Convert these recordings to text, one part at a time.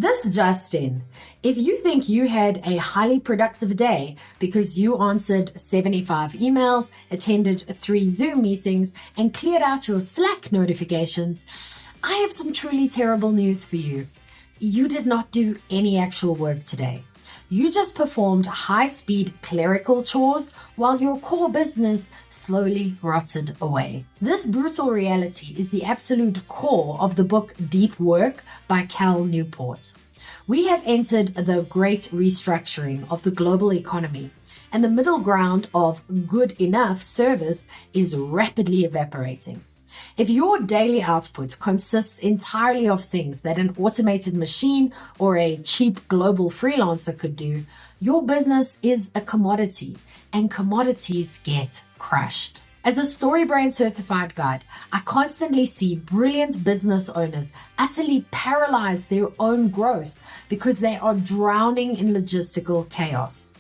This just in. If you think you had a highly productive day because you answered 75 emails, attended 3 Zoom meetings, and cleared out your Slack notifications, I have some truly terrible news for you. You did not do any actual work today. You just performed high-speed clerical chores while your core business slowly rotted away. This brutal reality is the absolute core of the book Deep Work by Newport. We have entered the great restructuring of the global economy, and the middle ground of good enough service is rapidly evaporating. If your daily output consists entirely of things that an automated machine or a cheap global freelancer could do, your business is a commodity, and commodities get crushed. As a StoryBrand certified guide, I constantly see brilliant business owners utterly paralyze their own growth because they are drowning in logistical chaos.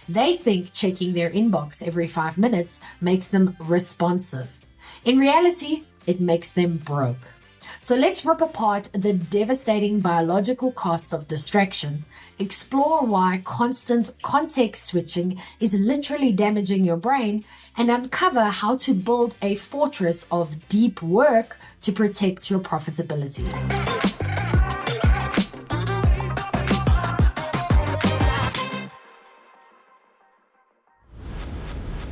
They think checking their inbox every 5 minutes makes them responsive. In reality, it makes them broke. So let's rip apart the devastating biological cost of distraction, explore why constant context switching is literally damaging your brain, and uncover how to build a fortress of deep work to protect your profitability.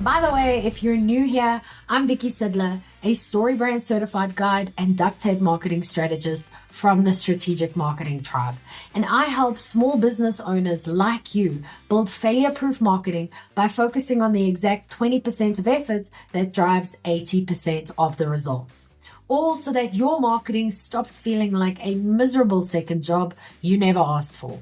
By the way, if you're new here, I'm Vicky Sidler, a StoryBrand certified guide and duct tape marketing strategist from the Strategic Marketing Tribe. And I help small business owners like you build failure-proof marketing by focusing on the exact 20% of effort that drives 80% of the results. All so that your marketing stops feeling like a miserable second job you never asked for.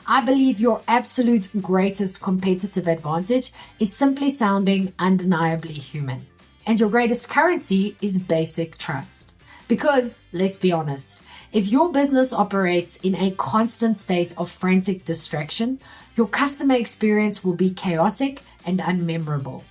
I believe your absolute greatest competitive advantage is simply sounding undeniably human. And your greatest currency is basic trust. Because, let's be honest, if your business operates in a constant state of frantic distraction, your customer experience will be chaotic and unmemorable.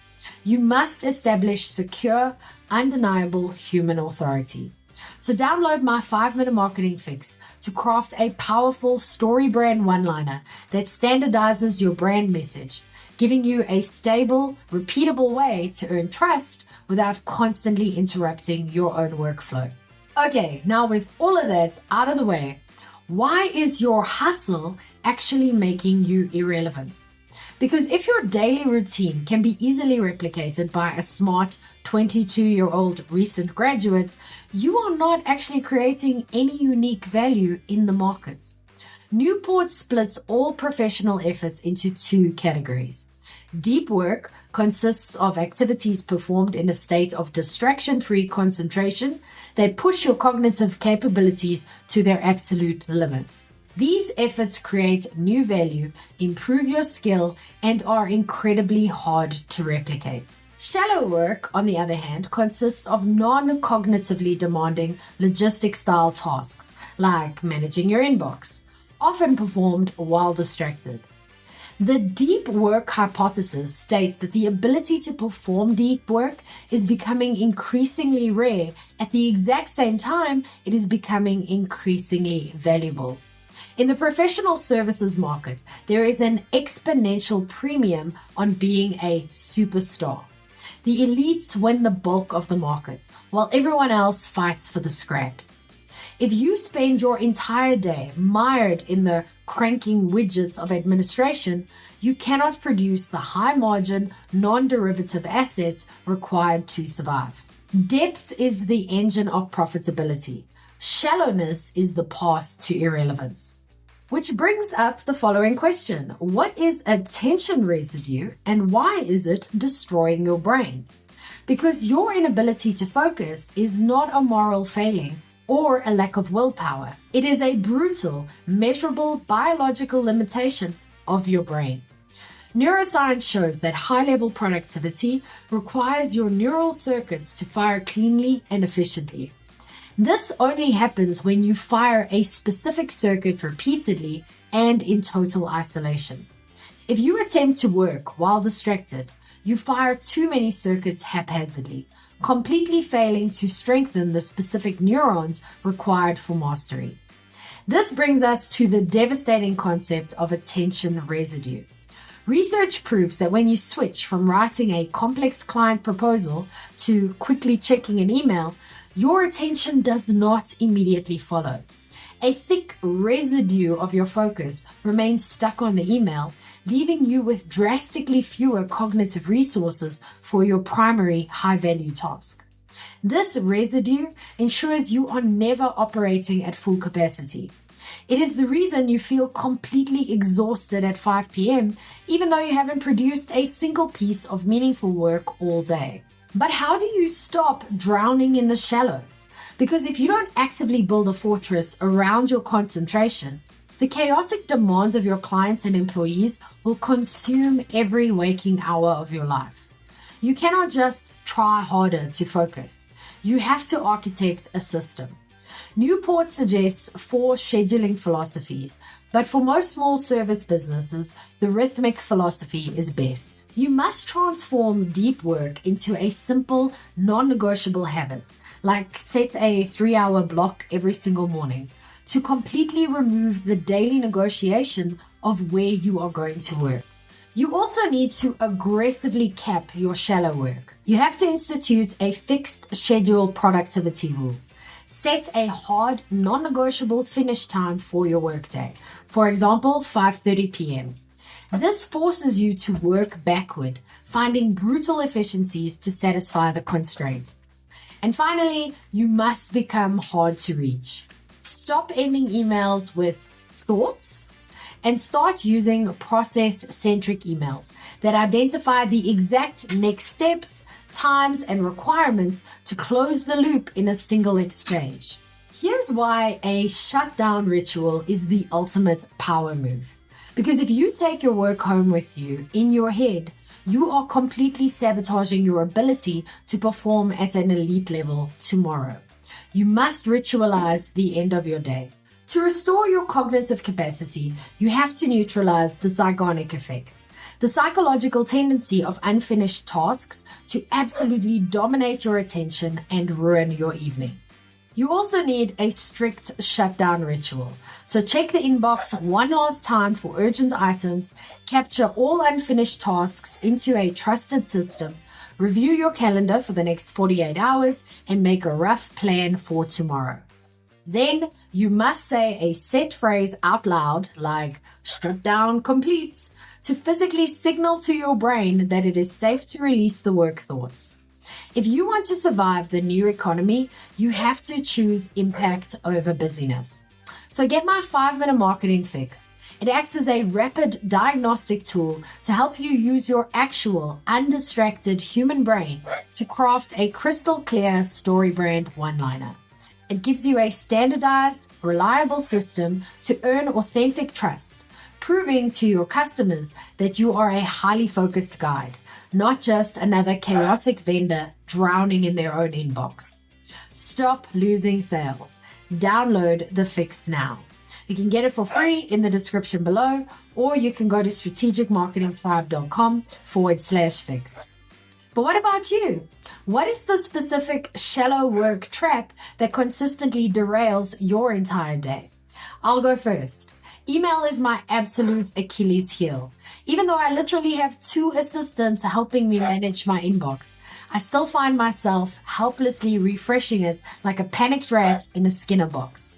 You must establish secure, undeniable human authority. So download my 5-minute marketing fix to craft a powerful StoryBrand one-liner that standardizes your brand message, giving you a stable, repeatable way to earn trust without constantly interrupting your own workflow. Okay, now with all of that out of the way, why is your hustle actually making you irrelevant? Because if your daily routine can be easily replicated by a smart 22-year-old recent graduate, you are not actually creating any unique value in the market. Newport splits all professional efforts into 2 categories. Deep work consists of activities performed in a state of distraction-free concentration that push your cognitive capabilities to their absolute limit. These efforts create new value, improve your skill, and are incredibly hard to replicate. Shallow work, on the other hand, consists of non-cognitively demanding logistic-style tasks, like managing your inbox, often performed while distracted. The deep work hypothesis states that the ability to perform deep work is becoming increasingly rare. At the exact same time, it is becoming increasingly valuable. In the professional services market, there is an exponential premium on being a superstar. The elites win the bulk of the market, while everyone else fights for the scraps. If you spend your entire day mired in the cranking widgets of administration, you cannot produce the high-margin, non-derivative assets required to survive. Depth is the engine of profitability. Shallowness is the path to irrelevance. Which brings up the following question. What is attention residue and why is it destroying your brain? Because your inability to focus is not a moral failing or a lack of willpower. It is a brutal, measurable biological limitation of your brain. Neuroscience shows that high-level productivity requires your neural circuits to fire cleanly and efficiently. This only happens when you fire a specific circuit repeatedly and in total isolation. If you attempt to work while distracted, you fire too many circuits haphazardly, completely failing to strengthen the specific neurons required for mastery. This brings us to the devastating concept of attention residue. Research proves that when you switch from writing a complex client proposal to quickly checking an email, your attention does not immediately follow. A thick residue of your focus remains stuck on the email, leaving you with drastically fewer cognitive resources for your primary high-value task. This residue ensures you are never operating at full capacity. It is the reason you feel completely exhausted at 5 p.m., even though you haven't produced a single piece of meaningful work all day. But how do you stop drowning in the shallows? Because if you don't actively build a fortress around your concentration, the chaotic demands of your clients and employees will consume every waking hour of your life. You cannot just try harder to focus. You have to architect a system. Newport suggests 4 scheduling philosophies, but for most small service businesses, the rhythmic philosophy is best. You must transform deep work into a simple, non-negotiable habit, like set a 3-hour block every single morning, to completely remove the daily negotiation of where you are going to work. You also need to aggressively cap your shallow work. You have to institute a fixed schedule productivity rule. Set a hard, non-negotiable finish time for your workday. For example, 5:30 p.m. This forces you to work backward, finding brutal efficiencies to satisfy the constraint. And finally, you must become hard to reach. Stop ending emails with thoughts and start using process-centric emails that identify the exact next steps, times, and requirements to close the loop in a single exchange. Here's why a shutdown ritual is the ultimate power move. Because if you take your work home with you in your head, you are completely sabotaging your ability to perform at an elite level tomorrow. You must ritualize the end of your day. To restore your cognitive capacity, you have to neutralize the Zeigarnik effect, the psychological tendency of unfinished tasks to absolutely dominate your attention and ruin your evening. You also need a strict shutdown ritual. So check the inbox one last time for urgent items, capture all unfinished tasks into a trusted system, review your calendar for the next 48 hours, and make a rough plan for tomorrow. Then you must say a set phrase out loud like "shutdown complete" to physically signal to your brain that it is safe to release the work thoughts. If you want to survive the new economy, you have to choose impact over busyness. So get my 5-minute marketing fix. It acts as a rapid diagnostic tool to help you use your actual undistracted human brain to craft a crystal clear story brand one-liner. It gives you a standardized, reliable system to earn authentic trust, proving to your customers that you are a highly focused guide, not just another chaotic vendor drowning in their own inbox. Stop losing sales. Download the fix now. You can get it for free in the description below, or you can go to strategicmarketingtribe.com/fix. But what about you? What is the specific shallow work trap that consistently derails your entire day? I'll go first. Email is my absolute Achilles heel. Even though I literally have 2 assistants helping me manage my inbox, I still find myself helplessly refreshing it like a panicked rat in a Skinner box.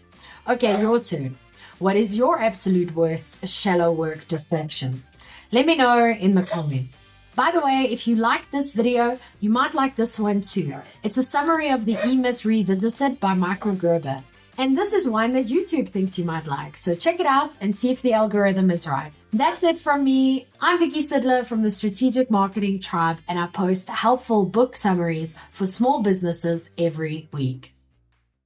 Okay, your turn. What is your absolute worst shallow work distraction? Let me know in the comments. By the way, if you liked this video, you might like this one too. It's a summary of the E-Myth Revisited by Michael Gerber. And this is one that YouTube thinks you might like. So check it out and see if the algorithm is right. That's it from me. I'm Vicky Sidler from the Strategic Marketing Tribe, and I post helpful book summaries for small businesses every week.